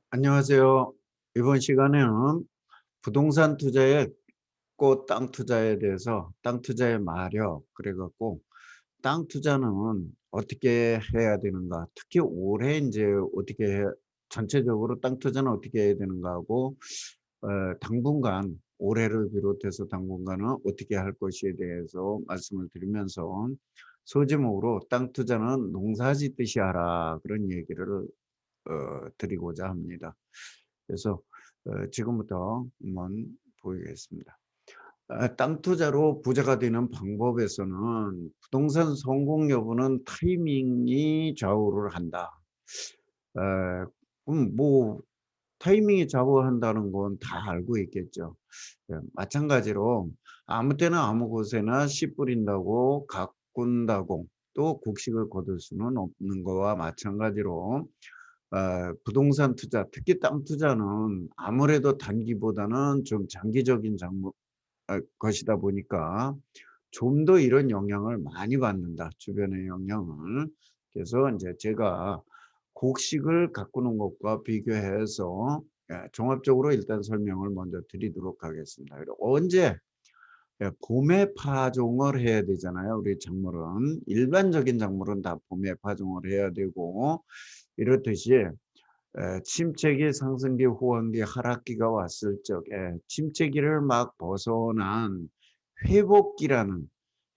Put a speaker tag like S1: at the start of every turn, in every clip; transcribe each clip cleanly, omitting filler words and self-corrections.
S1: 안녕하세요. 이번 시간에는 부동산 투자의 꽃 땅 투자에 대해서 땅 투자의 마력 그래갖고 땅 투자는 어떻게 해야 되는가, 특히 올해 이제 어떻게 전체적으로 땅 투자는 어떻게 해야 되는가 하고 당분간 올해를 비롯해서 당분간은 어떻게 할 것에 대해서 말씀을 드리면서 소제목으로 땅 투자는 농사 짓듯이 하라 그런 얘기를 드리고자 합니다. 그래서 지금부터 한번 보이겠습니다. 땅 투자로 부자가 되는 방법에서는 부동산 성공 여부는 타이밍이 좌우를 한다. 에, 그럼 뭐 타이밍이 좌우한다는 건 다 알고 있겠죠. 마찬가지로 아무 때나 아무 곳에나 씨 뿌린다고 가꾼다고 또 곡식을 거둘 수는 없는 거와 마찬가지로 부동산 투자, 특히 땅 투자는 아무래도 단기보다는 좀 장기적인 것이다 보니까 좀 더 이런 영향을 많이 받는다, 주변의 영향을. 그래서 이제 제가 곡식을 가꾸는 것과 비교해서 종합적으로 일단 설명을 먼저 드리도록 하겠습니다. 언제 봄에 파종을 해야 되잖아요. 우리 작물은 일반적인 작물은 다 봄에 파종을 해야 되고, 이렇듯이 침체기, 상승기, 호황기, 하락기가 왔을 적에 침체기를 막 벗어난 회복기라는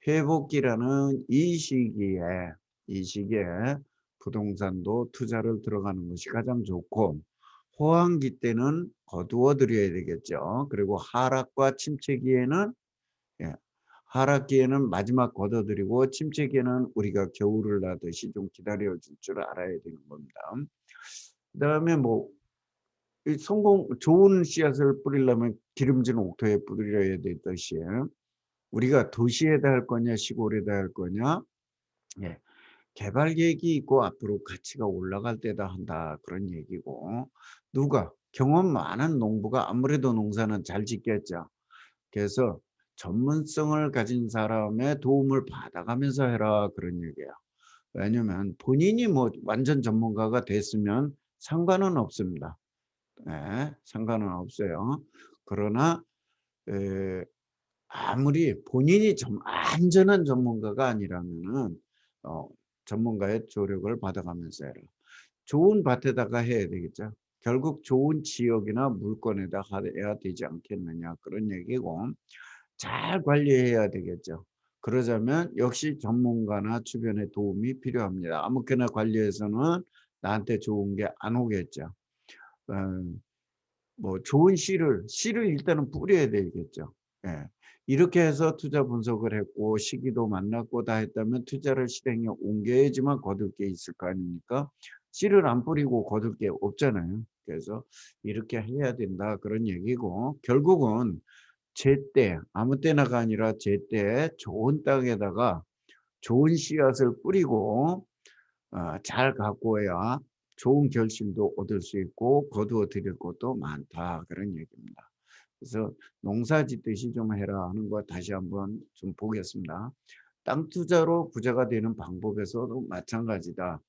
S1: 회복기라는 이 시기에 부동산도 투자를 들어가는 것이 가장 좋고, 호황기 때는 거두어 드려야 되겠죠. 그리고 하락과 침체기에는 예, 하락기에는 마지막 거둬들이고 침체기에는 우리가 겨울을 나듯이 좀 기다려 줄 줄 알아야 되는 겁니다. 그다음에 뭐 이 성공 좋은 씨앗을 뿌리려면 기름진 옥토에 뿌려야 되듯이 우리가 도시에다 할 거냐 시골에다 할 거냐, 예, 개발 계획이 있고 앞으로 가치가 올라갈 때다 한다 그런 얘기고, 누가 경험 많은 농부가 아무래도 농사는 잘 짓겠죠. 그래서 전문성을 가진 사람의 도움을 받아가면서 해라 그런 얘기예요. 왜냐면 본인이 뭐 완전 전문가가 됐으면 상관은 없습니다. 네, 상관은 없어요. 그러나 에, 아무리 본인이 안전한 전문가가 아니라면은 어, 전문가의 조력을 받아가면서 해라. 좋은 밭에다가 해야 되겠죠. 결국 좋은 지역이나 물건에다 해야 되지 않겠느냐 그런 얘기고, 잘 관리해야 되겠죠. 그러자면 역시 전문가나 주변의 도움이 필요합니다. 아무렇게나 관리해서는 나한테 좋은 게 안 오겠죠. 어, 뭐 좋은 씨를 일단은 뿌려야 되겠죠. 예. 이렇게 해서 투자 분석을 했고 시기도 만났고 다 했다면 투자를 실행에 옮겨야지만 거둘 게 있을 거 아닙니까? 씨를 안 뿌리고 거둘 게 없잖아요. 그래서 이렇게 해야 된다 그런 얘기고, 결국은 제때 아무 때나가 아니라 제때 좋은 땅에다가 좋은 씨앗을 뿌리고 잘 가꾸어야 좋은 결실도 얻을 수 있고 거두어 드릴 것도 많다 그런 얘기입니다. 그래서 농사 짓듯이 좀 해라 하는 거 다시 한번 좀 보겠습니다. 땅 투자로 부자가 되는 방법에서도 마찬가지다.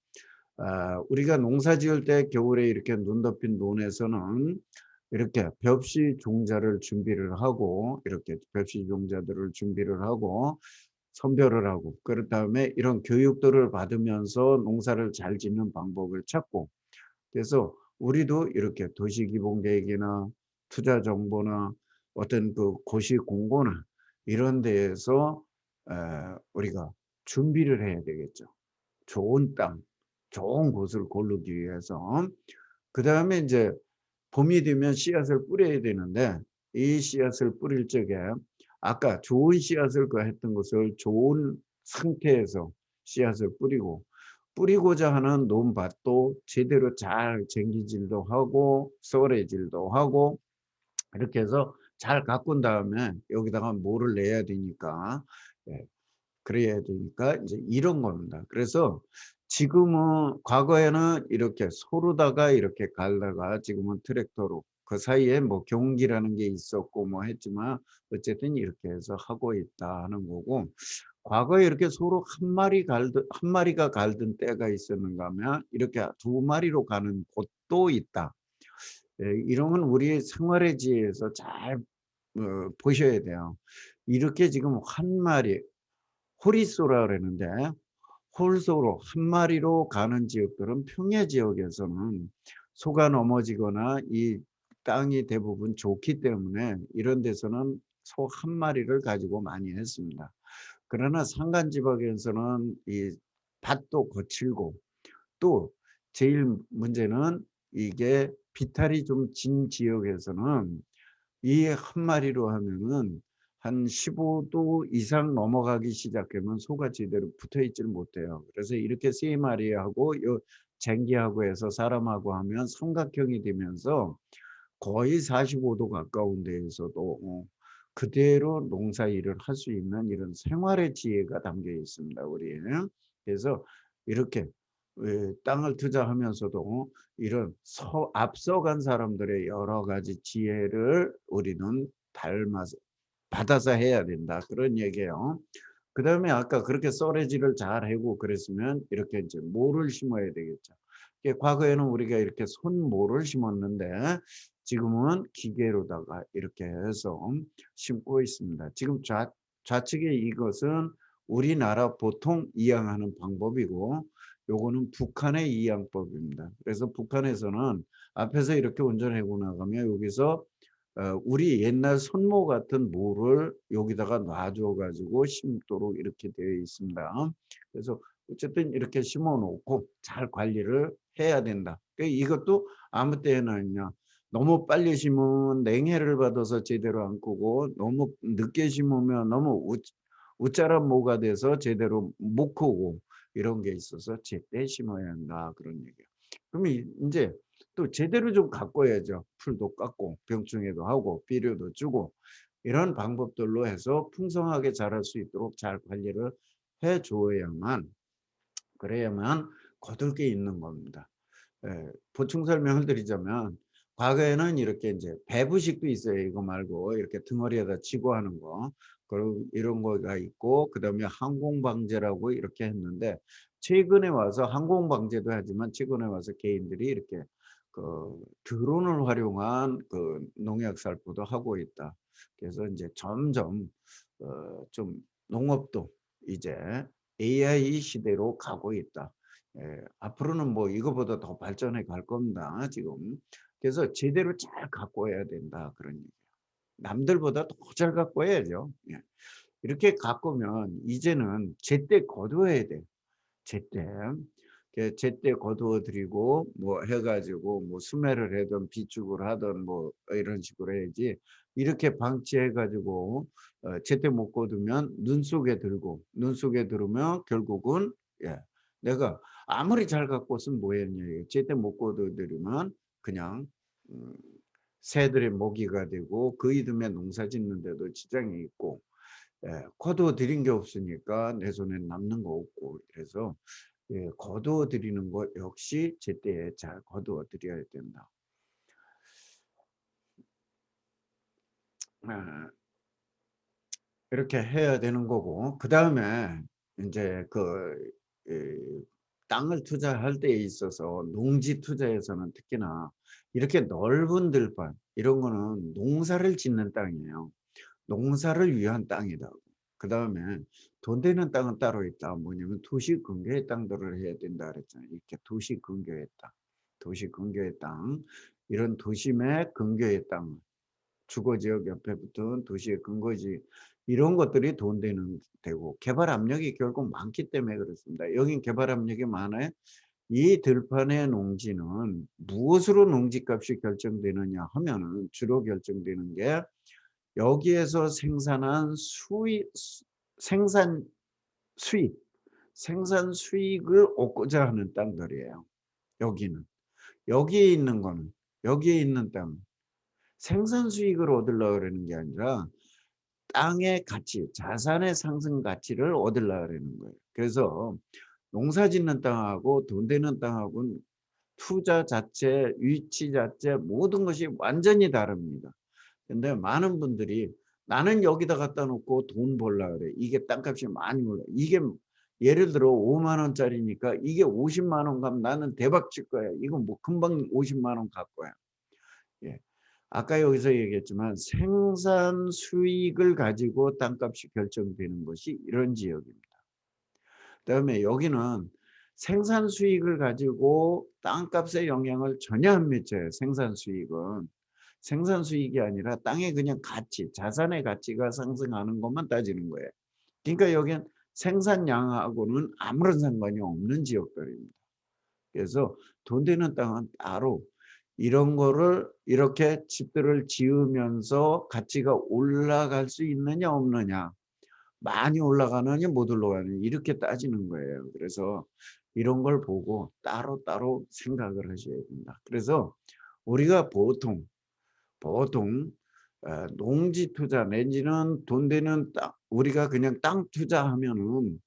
S1: 우리가 농사 지을 때 겨울에 이렇게 눈 덮인 논에서는 이렇게 벽시 종자를 준비를 하고, 이렇게 벽시 종자들을 준비를 하고 선별을 하고, 그런 다음에 이런 교육들을 받으면서 농사를 잘 짓는 방법을 찾고, 그래서 우리도 이렇게 도시기본계획이나 투자 정보나 어떤 그 고시 공고나 이런 데에서 우리가 준비를 해야 되겠죠. 좋은 땅, 좋은 곳을 고르기 위해서. 그 다음에 이제 봄이 되면 씨앗을 뿌려야 되는데, 이 씨앗을 뿌릴 적에 아까 좋은 씨앗을 했던 것을 좋은 상태에서 씨앗을 뿌리고자 하는 논밭도 제대로 잘 쟁기질도 하고 썰해질도 하고 이렇게 해서 잘 가꾼 다음에 여기다가 뭐를 내야 되니까, 예, 그래야 되니까 이제 이런 겁니다. 그래서 지금은 과거에는 이렇게 소로다가 이렇게 갈다가 지금은 트랙터로, 그 사이에 뭐 경운기라는 게 있었고 뭐 했지만 어쨌든 이렇게 해서 하고 있다 하는 거고, 과거에 이렇게 서로 한 마리가 갈던 때가 있었는가 하면 이렇게 두 마리로 가는 곳도 있다. 예, 이런 건 우리 생활의 지혜에서 잘 보셔야 돼요. 이렇게 지금 한 마리 홀이쏘라 그러는데 홀소로 한 마리로 가는 지역들은 평야 지역에서는 소가 넘어지거나 이 땅이 대부분 좋기 때문에 이런 데서는 소 한 마리를 가지고 많이 했습니다. 그러나 산간 지방에서는 이 밭도 거칠고 또 제일 문제는 이게 비탈이 좀 진 지역에서는 이 한 마리로 하면은 한 15도 이상 넘어가기 시작하면 소가 제대로 붙어 있지를 못해요. 그래서 이렇게 세 마리하고 요 쟁기하고 해서 사람하고 하면 삼각형이 되면서 거의 45도 가까운 데에서도 그대로 농사 일을 할 수 있는 이런 생활의 지혜가 담겨 있습니다, 우리에. 그래서 이렇게 땅을 투자하면서도 이런 앞서간 사람들의 여러 가지 지혜를 우리는 닮아서 받아서 해야 된다. 그런 얘기예요. 그다음에 아까 그렇게 썰매질을 잘 하고 그랬으면 이렇게 이제 모를 심어야 되겠죠. 과거에는 우리가 이렇게 손모를 심었는데 지금은 기계로다가 이렇게 해서 심고 있습니다. 지금 좌측에 이것은 우리나라 보통 이양하는 방법이고 요거는 북한의 이양법입니다. 그래서 북한에서는 앞에서 이렇게 운전하고 나가면 여기서 우리 옛날 손모 같은 모를 여기다가 놔줘 가지고 심도록 이렇게 되어 있습니다. 그래서 어쨌든 이렇게 심어 놓고 잘 관리를 해야 된다. 이것도 아무 때나 너무 빨리 심으면 냉해를 받아서 제대로 안 크고 너무 늦게 심으면 너무 웃자란 모가 돼서 제대로 못 크고 이런 게 있어서 제때 심어야 한다. 그런 얘기예요. 그럼 이제 또 제대로 좀 가꿔야죠. 풀도 깎고 병충해도 하고 비료도 주고 이런 방법들로 해서 풍성하게 자랄 수 있도록 잘 관리를 해 줘야만 그래야만 거둘 게 있는 겁니다. 예, 보충 설명을 드리자면 과거에는 이렇게 이제 배부식도 있어요. 이거 말고 이렇게 등허리에다 치고 하는 거. 그리고 이런 거가 있고 그다음에 항공방제라고 이렇게 했는데 최근에 와서 항공방제도 하지만 최근에 와서 개인들이 이렇게 그 드론을 활용한 그 농약 살포도 하고 있다. 그래서 이제 점점 좀 농업도 이제 AI 시대로 가고 있다. 예, 앞으로는 뭐 이거보다 더 발전해 갈 겁니다, 지금. 그래서 제대로 잘 가꿔야 된다. 그런 얘기예요. 남들보다 더 잘 가꿔야죠. 예. 이렇게 가꾸면 이제는 제때 거둬야 돼. 제때. 제때 거두어 드리고 뭐 해 가지고 뭐 수매를 하든 비축을 하든 뭐 이런 식으로 해야지 이렇게 방치해 가지고 제때 못 거두면 눈 속에 들고 눈 속에 들으면 결국은 예 내가 아무리 잘 갖고선 뭐 했냐 제때 못 거둬 드리면 그냥 음 새들의 먹이가 되고 그 이듬해 농사 짓는 데도 지장이 있고 예 거두어 드린 게 없으니까 내 손에 남는 거 없고 그래서 예, 거두어 드리는 것 역시 제때에 잘 거두어 드려야 된다. 아, 이렇게 해야 되는 거고, 그 다음에 이제 이 땅을 투자할 때에 있어서 농지 투자에서는 특히나 이렇게 넓은 들판, 이런 거는 농사를 짓는 땅이에요. 농사를 위한 땅이다. 그 다음에 돈 되는 땅은 따로 있다. 뭐냐면 도시 근교의 땅들을 해야 된다 그랬잖아요. 이렇게 도시 근교의 땅, 도시 근교의 땅, 이런 도심의 근교의 땅, 주거지역 옆에 붙은 도시의 근거지 이런 것들이 돈 되는 되고 개발 압력이 결국 많기 때문에 그렇습니다. 여긴 개발 압력이 많아요. 이 들판의 농지는 무엇으로 농지값이 결정되느냐 하면은 주로 결정되는 게 여기에서 생산한 생산 수익, 생산 수익을 얻고자 하는 땅들이에요. 여기는. 여기에 있는 거는, 여기에 있는 땅. 생산 수익을 얻으려고 그러는 게 아니라 땅의 가치, 자산의 상승 가치를 얻으려고 그러는 거예요. 그래서 농사 짓는 땅하고 돈 되는 땅하고는 투자 자체, 위치 자체 모든 것이 완전히 다릅니다. 근데 많은 분들이 나는 여기다 갖다 놓고 돈 벌라 그래. 이게 땅값이 많이 올라. 이게 예를 들어 5만 원짜리니까 이게 50만 원 가면 나는 대박 칠 거야. 이거 뭐 금방 50만 원 갈 거야. 예. 아까 여기서 얘기했지만 생산 수익을 가지고 땅값이 결정되는 것이 이런 지역입니다. 그다음에 여기는 생산 수익을 가지고 땅값에 영향을 전혀 안 미쳐요. 생산 수익은. 생산 수익이 아니라 땅의 그냥 가치, 자산의 가치가 상승하는 것만 따지는 거예요. 그러니까 여기는 생산량하고는 아무런 상관이 없는 지역들입니다. 그래서 돈 되는 땅은 따로 이런 거를 이렇게 집들을 지으면서 가치가 올라갈 수 있느냐 없느냐, 많이 올라가느냐 못 올라가느냐 이렇게 따지는 거예요. 그래서 이런 걸 보고 따로따로 생각을 하셔야 된다. 그래서 우리가 보통 농지 투자 내지는 돈 되는 땅, 우리가 그냥 땅 투자하면은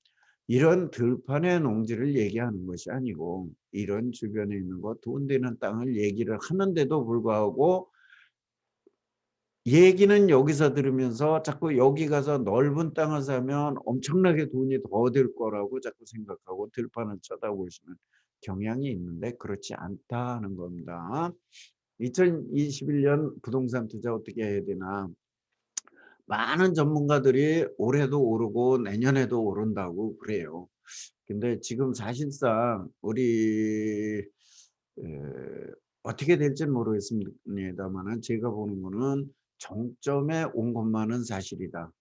S1: 이런 들판의 농지를 얘기하는 것이 아니고 이런 주변에 있는 거 돈 되는 땅을 얘기를 하는데도 불구하고 얘기는 여기서 들으면서 자꾸 여기 가서 넓은 땅을 사면 엄청나게 돈이 더 들 거라고 자꾸 생각하고 들판을 쳐다보시는 경향이 있는데 그렇지 않다는 겁니다. 2021년 부동산 투자 어떻게 해야 되나. 많은 전문가들이 올해도 오르고 내년에도 오른다고 그래요. 근데 지금 사실상 우리 어떻게 될지는 모르겠습니다만은 제가 보는 거는 정점에 온 것만은 사실이다.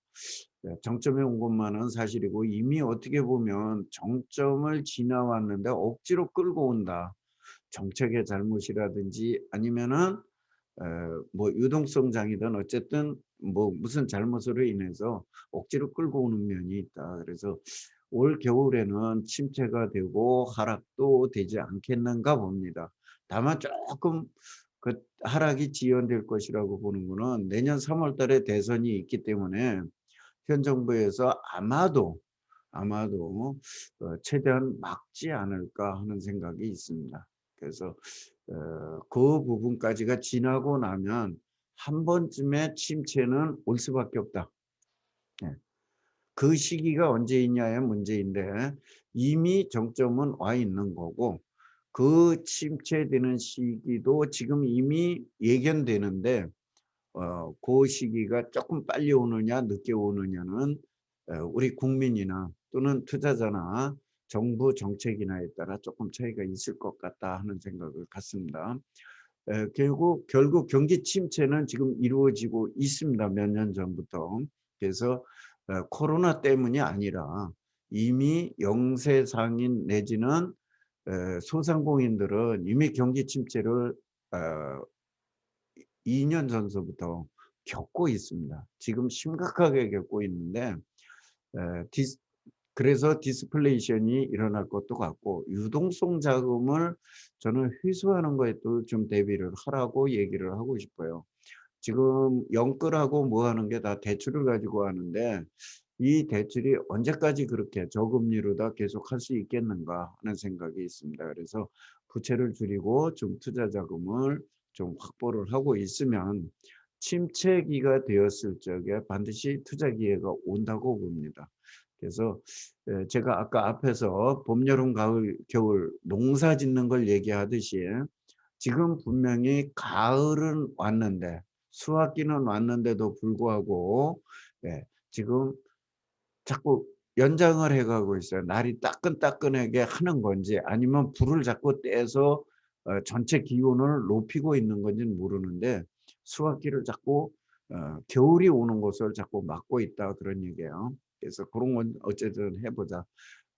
S1: 정점에 온 것만은 사실이고 이미 어떻게 보면 정점을 지나왔는데 억지로 끌고 온다. 정책의 잘못이라든지 아니면은 뭐 유동성장이든 어쨌든 뭐 무슨 잘못으로 인해서 억지로 끌고 오는 면이 있다. 그래서 올 겨울에는 침체가 되고 하락도 되지 않겠는가 봅니다. 다만 조금 그 하락이 지연될 것이라고 보는 거는 내년 3월 달에 대선이 있기 때문에 현 정부에서 아마도 최대한 막지 않을까 하는 생각이 있습니다. 그래서 그 부분까지가 지나고 나면 한 번쯤의 침체는 올 수밖에 없다. 예. 그 시기가 언제 있냐의 문제인데 이미 정점은 와 있는 거고 그 침체되는 시기도 지금 이미 예견되는데 그 시기가 조금 빨리 오느냐 늦게 오느냐는 우리 국민이나 또는 투자자나 정부 정책이나에 따라 조금 차이가 있을 것 같다 하는 생각을 갖습니다. 결국 경기 침체는 지금 이루어지고 있습니다. 몇 년 전부터. 그래서 코로나 때문이 아니라 이미 영세 상인 내지는 소상공인들은 이미 경기 침체를 2년 전서부터 겪고 있습니다. 지금 심각하게 겪고 있는데 에, 디스, 그래서 디스플레이션이 일어날 것도 같고 유동성 자금을 저는 회수하는 거에 또 좀 대비를 하라고 얘기를 하고 싶어요. 지금 영끌하고 뭐 하는 게 다 대출을 가지고 하는데 이 대출이 언제까지 그렇게 저금리로 다 계속 할 수 있겠는가 하는 생각이 있습니다. 그래서 부채를 줄이고 좀 투자 자금을 좀 확보를 하고 있으면 침체기가 되었을 적에 반드시 투자 기회가 온다고 봅니다. 그래서 제가 아까 앞에서 봄, 여름, 가을, 겨울 농사 짓는 걸 얘기하듯이 지금 분명히 가을은 왔는데 수확기는 왔는데도 불구하고 지금 자꾸 연장을 해가고 있어요. 날이 따끈따끈하게 하는 건지 아니면 불을 자꾸 떼서 전체 기온을 높이고 있는 건지는 모르는데 수확기를 자꾸 겨울이 오는 것을 자꾸 막고 있다 그런 얘기예요. 그래서 그런 건 어쨌든 해보자.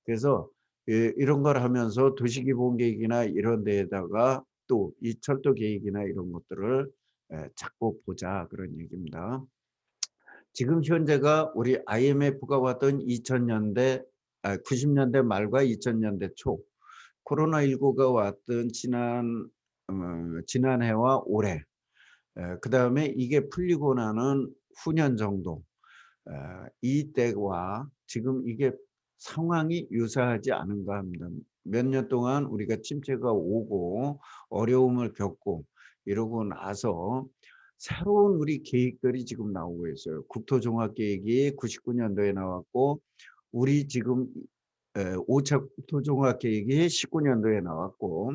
S1: 그래서 이런 걸 하면서 도시기본계획이나 이런 데에다가 또 이 철도 계획이나 이런 것들을 자꾸 보자 그런 얘기입니다. 지금 현재가 우리 IMF가 왔던 2000년대, 90년대 말과 2000년대 초, 코로나19가 왔던 지난해와 올해, 그 다음에 이게 풀리고 나는 후년 정도, 이때와 지금 이게 상황이 유사하지 않은가 합니다. 몇 년 동안 우리가 침체가 오고 어려움을 겪고 이러고 나서 새로운 우리 계획들이 지금 나오고 있어요. 국토종합계획이 99년도에 나왔고 우리 지금 5차 국토종합계획이 19년도에 나왔고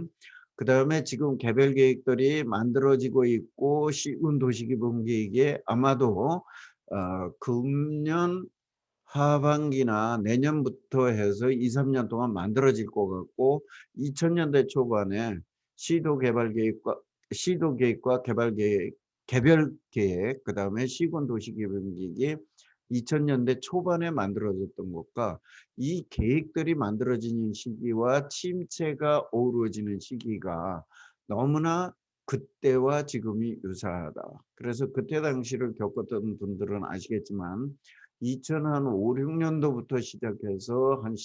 S1: 그다음에 지금 개별 계획들이 만들어지고 있고 시군 도시기본계획이 아마도 금년 하반기나 내년부터 해서 2~3년 동안 만들어질 것 같고 2000년대 초반에 시도 계획과 개별 계획 그다음에 시군 도시계획이 2000년대 초반에 만들어졌던 것과 이 계획들이 만들어지는 시기와 침체가 어우러지는 시기가 너무나 그때와 지금이 유사하다. 그래서 그때 당시를 겪었던 분들은 아시겠지만 2005, 6년도부터 시작해서 한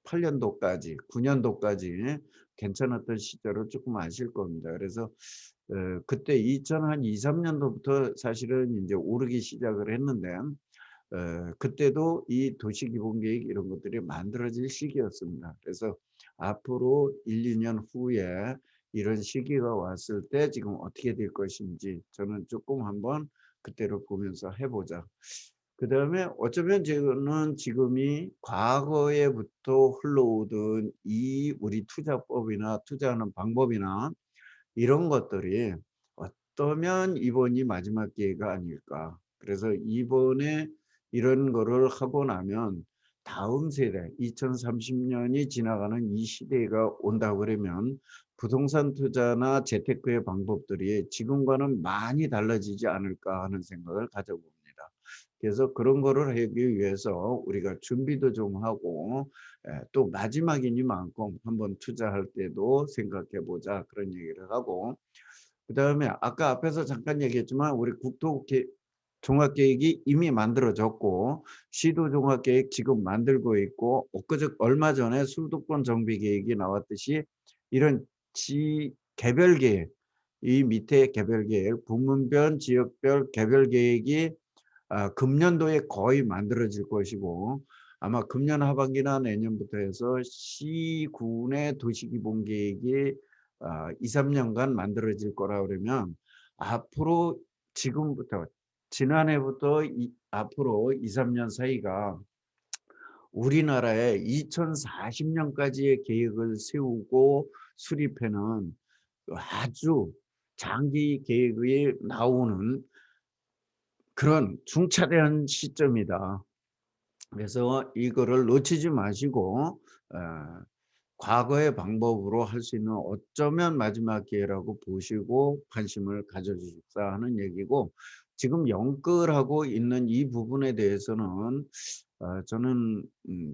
S1: 8년도까지, 9년도까지 괜찮았던 시절을 조금 아실 겁니다. 그래서 그때 2002, 3년도부터 사실은 이제 오르기 시작을 했는데 그때도 이 도시기본계획 이런 것들이 만들어질 시기였습니다. 그래서 앞으로 1, 2년 후에 이런 시기가 왔을 때 지금 어떻게 될 것인지 저는 조금 한번 그때를 보면서 해보자. 그 다음에 어쩌면 저는 지금이 과거에부터 흘러오던 이 우리 투자법이나 투자하는 방법이나 이런 것들이 어쩌면 이번이 마지막 기회가 아닐까. 그래서 이번에 이런 거를 하고 나면 다음 세대 2030년이 지나가는 이 시대가 온다 그러면 부동산 투자나 재테크의 방법들이 지금과는 많이 달라지지 않을까 하는 생각을 가져봅니다. 그래서 그런 거를 하기 위해서 우리가 준비도 좀 하고 또 마지막이니만큼 한번 투자할 때도 생각해 보자 그런 얘기를 하고 그다음에 아까 앞에서 잠깐 얘기했지만 우리 종합계획이 이미 만들어졌고 시도 종합계획 지금 만들고 있고 얼마 전에 수도권 정비 계획이 나왔듯이 이런 개별 계획 이 밑에 개별 계획 부문별 지역별 개별 계획이 금년도에 거의 만들어질 것이고 아마 금년 하반기나 내년부터 해서 시군의 도시기본계획이 2~3년간 만들어질 거라 그러면 앞으로 지금부터 지난해부터 앞으로 2~3년 사이가 우리나라의 2040년까지의 계획을 세우고 수립해는 아주 장기 계획이 나오는 그런 중차대한 시점이다. 그래서 이거를 놓치지 마시고 과거의 방법으로 할 수 있는 어쩌면 마지막 기회라고 보시고 관심을 가져주십사 하는 얘기고 지금 연끌하고 있는 이 부분에 대해서는 저는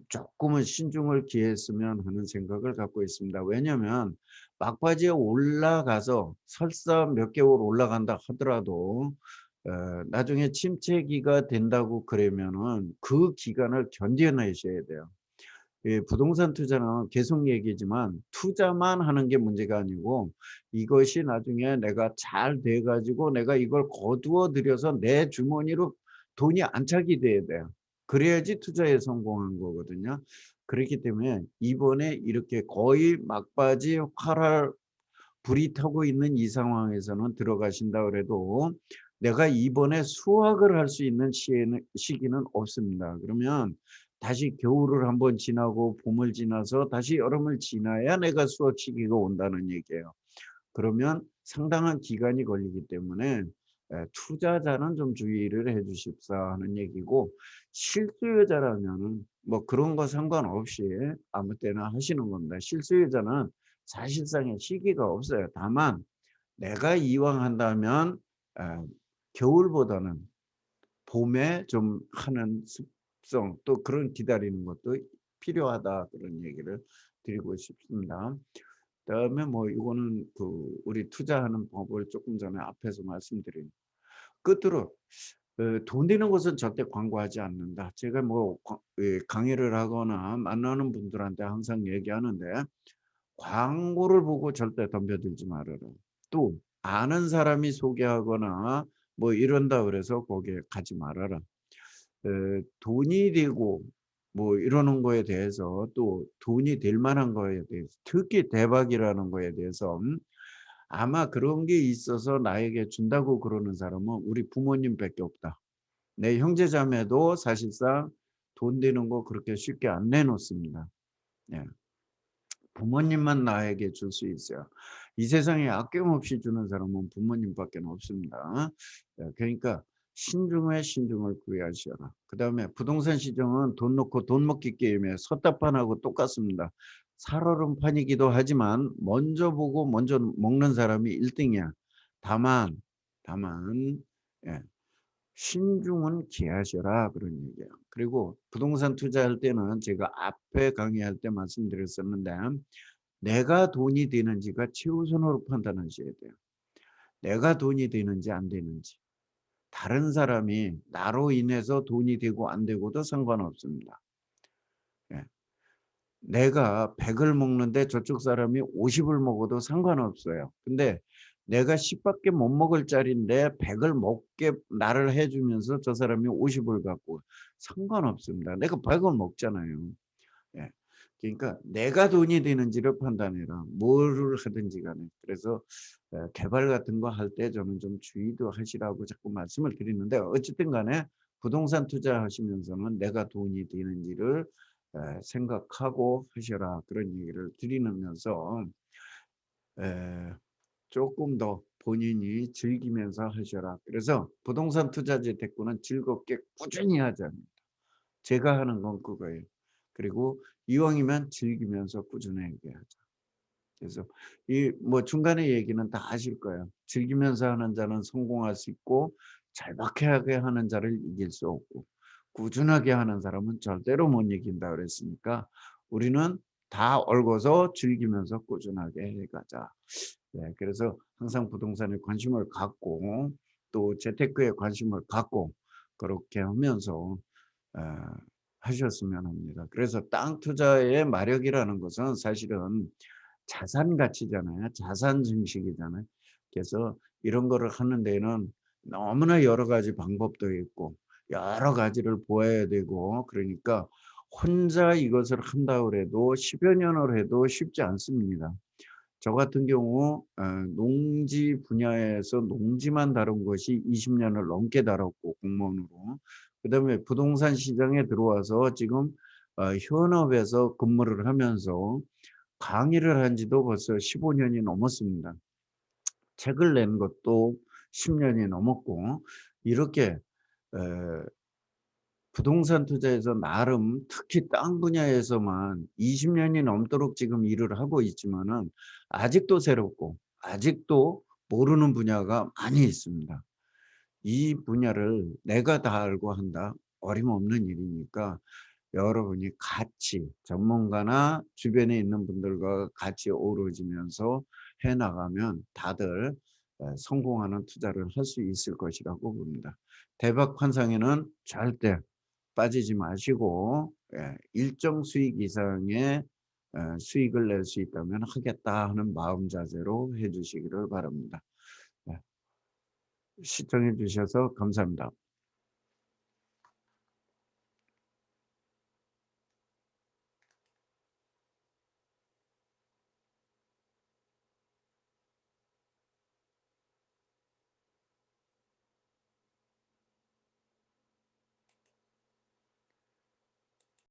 S1: 조금은 신중을 기했으면 하는 생각을 갖고 있습니다. 왜냐하면 막바지에 올라가서 설사 몇 개월 올라간다 하더라도 나중에 침체기가 된다고 그러면은 그 기간을 견뎌내셔야 돼요. 부동산 투자는 계속 얘기지만 투자만 하는 게 문제가 아니고 이것이 나중에 내가 잘 돼 가지고 내가 이걸 거두어 들여서 내 주머니로 돈이 안착이 돼야 돼요. 그래야지 투자에 성공한 거거든요. 그렇기 때문에 이번에 이렇게 거의 막바지 활활 불이 타고 있는 이 상황에서는 들어가신다 그래도 내가 이번에 수확을 할 수 있는 시기는 없습니다. 그러면 다시 겨울을 한번 지나고 봄을 지나서 다시 여름을 지나야 내가 수확 시기가 온다는 얘기예요. 그러면 상당한 기간이 걸리기 때문에 투자자는 좀 주의를 해 주십사 하는 얘기고 실수요자라면은 뭐 그런 거 상관없이 아무 때나 하시는 겁니다. 실수요자는 사실상의 시기가 없어요. 다만 내가 이왕 한다면 겨울보다는 봄에 좀 하는 습성 또 그런 기다리는 것도 필요하다 그런 얘기를 드리고 싶습니다. 그다음에 뭐 이거는 그 우리 투자하는 법을 조금 전에 앞에서 말씀드린 끝으로 돈 되는 것은 절대 광고하지 않는다. 제가 뭐 강의를 하거나 만나는 분들한테 항상 얘기하는데 광고를 보고 절대 덤벼들지 말아라. 또 아는 사람이 소개하거나 뭐 이런다 그래서 거기에 가지 말아라. 돈이 되고 뭐 이러는 거에 대해서 또 돈이 될 만한 거에 대해서 특히 대박이라는 거에 대해서 아마 그런 게 있어서 나에게 준다고 그러는 사람은 우리 부모님밖에 없다. 내 형제 자매도 사실상 돈 되는 거 그렇게 쉽게 안 내놓습니다. 예. 부모님만 나에게 줄 수 있어요. 이 세상에 아낌없이 주는 사람은 부모님밖에 없습니다. 그러니까 신중에 신중을 구하시어라. 그다음에 부동산 시장은 돈 놓고 돈 먹기 게임에 섰다판하고 똑같습니다. 살얼음판이기도 하지만 먼저 보고 먼저 먹는 사람이 1등이야. 다만 예, 신중은 기하셔라 그런 얘기예요. 그리고 부동산 투자할 때는 제가 앞에 강의할 때 말씀드렸었는데 내가 돈이 되는지가 최우선으로 판단하셔야 돼요. 내가 돈이 되는지 안 되는지. 다른 사람이 나로 인해서 돈이 되고 안 되고도 상관없습니다. 예. 내가 100을 먹는데 저쪽 사람이 50을 먹어도 상관없어요. 근데 내가 10밖에 못 먹을 짜리인데 100을 먹게 나를 해 주면서 저 사람이 50을 갖고 상관없습니다. 내가 100을 먹잖아요. 예. 그러니까 내가 돈이 되는지를 판단해라. 뭐를 하든지 간에. 그래서 개발 같은 거 할 때 저는 좀 주의도 하시라고 자꾸 말씀을 드리는데 어쨌든 간에 부동산 투자하시면서는 내가 돈이 되는지를 생각하고 하셔라. 그런 얘기를 드리면서 에, 조금 더 본인이 즐기면서 하셔라. 그래서 부동산 투자 재테크는 즐겁게 꾸준히 하자. 제가 하는 건 그거예요. 그리고 이왕이면 즐기면서 꾸준하게 하자. 그래서 이 뭐 중간에 얘기는 다 하실 거예요. 즐기면서 하는 자는 성공할 수 있고 절박하게 하는 자를 이길 수 없고 꾸준하게 하는 사람은 절대로 못 이긴다 그랬으니까 우리는 다 얽어서 즐기면서 꾸준하게 해 가자. 네, 그래서 항상 부동산에 관심을 갖고 또 재테크에 관심을 갖고 그렇게 하면서 어, 하셨으면 합니다. 그래서 땅 투자의 마력이라는 것은 사실은 자산 가치잖아요. 자산 증식이잖아요. 그래서 이런 거를 하는 데는 너무나 여러 가지 방법도 있고 여러 가지를 보아야 되고 그러니까 혼자 이것을 한다 그래도 10여 년을 해도 쉽지 않습니다. 저 같은 경우 농지 분야에서 농지만 다룬 것이 20년을 넘게 다뤘고 공무원으로 그다음에 부동산 시장에 들어와서 지금 현업에서 근무를 하면서 강의를 한 지도 벌써 15년이 넘었습니다. 책을 낸 것도 10년이 넘었고 이렇게 에, 부동산 투자에서 나름 특히 땅 분야에서만 20년이 넘도록 지금 일을 하고 있지만은 아직도 새롭고 아직도 모르는 분야가 많이 있습니다. 이 분야를 내가 다 알고 한다? 어림없는 일이니까 여러분이 같이 전문가나 주변에 있는 분들과 같이 어우러지면서 해 나가면 다들 성공하는 투자를 할 수 있을 것이라고 봅니다. 대박 환상에는 절대 빠지지 마시고 일정 수익 이상의 수익을 낼 수 있다면 하겠다 하는 마음 자세로 해 주시기를 바랍니다. 시청해 주셔서 감사합니다.